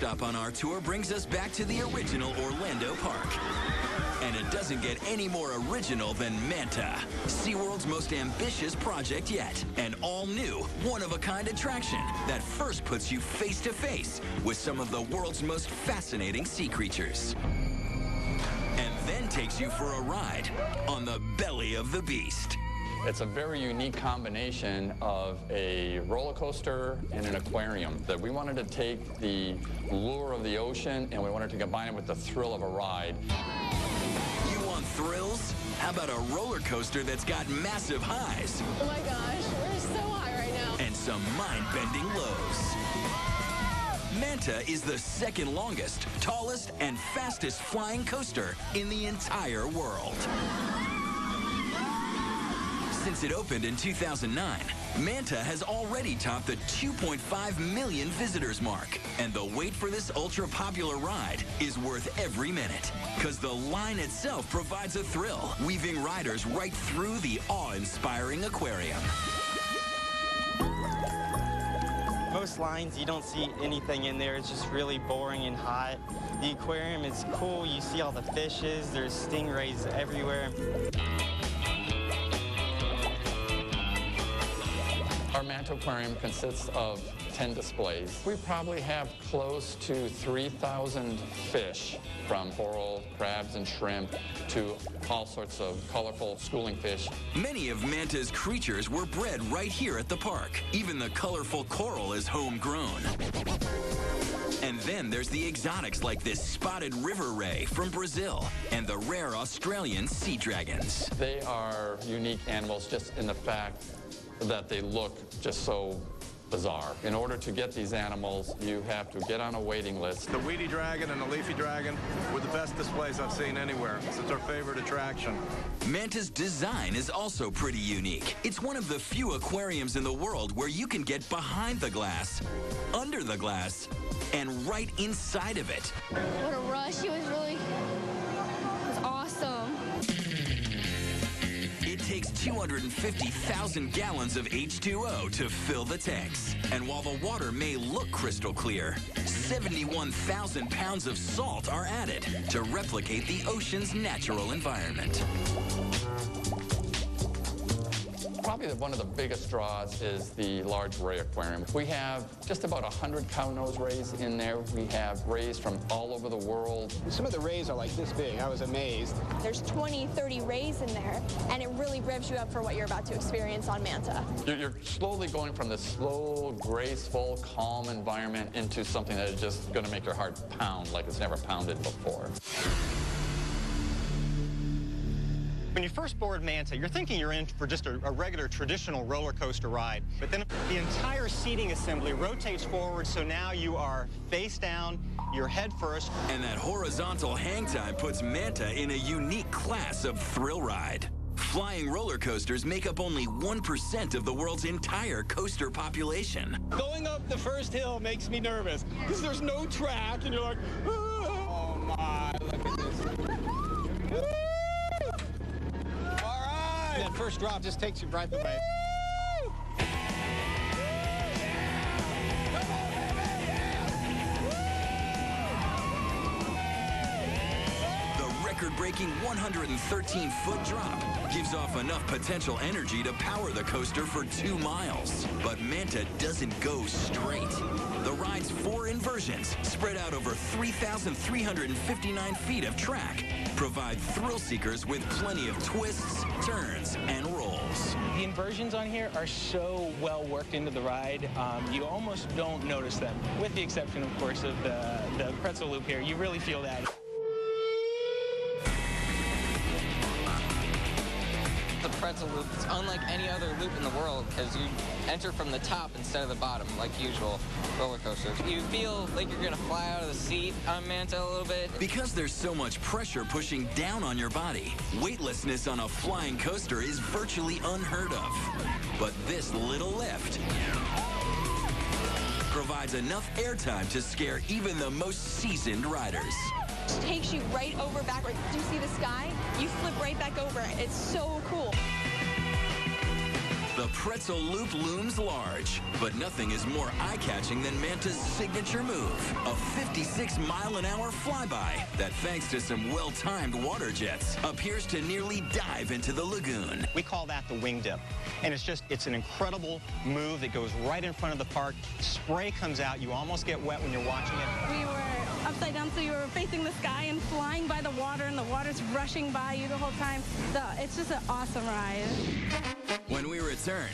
stop on our tour brings us back to the original Orlando park. And it doesn't get any more original than Manta, SeaWorld's most ambitious project yet. An all-new, one-of-a-kind attraction that first puts you face-to-face with some of the world's most fascinating sea creatures. And then takes you for a ride on the belly of the beast. It's a very unique combination of a roller coaster and an aquarium. That we wanted to take the lure of the ocean and we wanted to combine it with the thrill of a ride. You want thrills? How about a roller coaster that's got massive highs? Oh my gosh, we're so high right now. And some mind-bending lows. Manta is the second longest, tallest, and fastest flying coaster in the entire world. Since it opened in 2009, Manta has already topped the 2.5 million visitors mark. And the wait for this ultra-popular ride is worth every minute. Because the line itself provides a thrill, weaving riders right through the awe-inspiring aquarium. Most lines, you don't see anything in there. It's just really boring and hot. The aquarium is cool. You see all the fishes. There's stingrays everywhere. Our Manta aquarium consists of 10 displays. We probably have close to 3,000 fish, from coral, crabs, and shrimp, to all sorts of colorful schooling fish. Many of Manta's creatures were bred right here at the park. Even the colorful coral is homegrown. And then there's the exotics like this spotted river ray from Brazil and the rare Australian sea dragons. They are unique animals just in the fact that they look just so bizarre. In order to get these animals, you have to get on a waiting list. The weedy dragon and the leafy dragon were the best displays I've seen anywhere. It's our favorite attraction. Manta's design is also pretty unique. It's one of the few aquariums in the world where you can get behind the glass, under the glass, and right inside of it. What a rush. It was awesome. It takes 250,000 gallons of H2O to fill the tanks. And while the water may look crystal clear, 71,000 pounds of salt are added to replicate the ocean's natural environment. Probably one of the biggest draws is the large ray aquarium. We have just about 100 cow-nose rays in there. We have rays from all over the world. Some of the rays are like this big. I was amazed. There's 20, 30 rays in there, and it really revs you up for what you're about to experience on Manta. You're slowly going from this slow, graceful, calm environment into something that is just going to make your heart pound like it's never pounded before. When you first board Manta, you're thinking you're in for just a regular traditional roller coaster ride. But then the entire seating assembly rotates forward, so now you are face down, you're head first. And that horizontal hang time puts Manta in a unique class of thrill ride. Flying roller coasters make up only 1% of the world's entire coaster population. Going up the first hill makes me nervous because there's no track and you're like, oh my, look at this. That first drop just takes your breath away. The record-breaking 113-foot drop gives off enough potential energy to power the coaster for 2 miles. But Manta doesn't go straight. The ride's 4 inversions, spread out over 3,359 feet of track, provide thrill seekers with plenty of twists, turns, and rolls. The inversions on here are so well worked into the ride, you almost don't notice them. With the exception, of course, of the pretzel loop here. You really feel that. The pretzel loop is unlike any other loop in the world because you enter from the top instead of the bottom, like usual roller coasters. You feel like you're gonna fly out of the seat on Manta a little bit. Because there's so much pressure pushing down on your body, weightlessness on a flying coaster is virtually unheard of. But this little lift provides enough airtime to scare even the most seasoned riders. It takes you right over backwards. Do you see the sky? You flip right back over. It's so cool. The pretzel loop looms large. But nothing is more eye-catching than Manta's signature move, a 56-mile-an-hour flyby that, thanks to some well-timed water jets, appears to nearly dive into the lagoon. We call that the wing dip. And it's an incredible move that goes right in front of the park. Spray comes out. You almost get wet when you're watching it. We were upside down, so you were facing the sky and flying by the water, and the water's rushing by you the whole time. So it's just an awesome ride. When we return,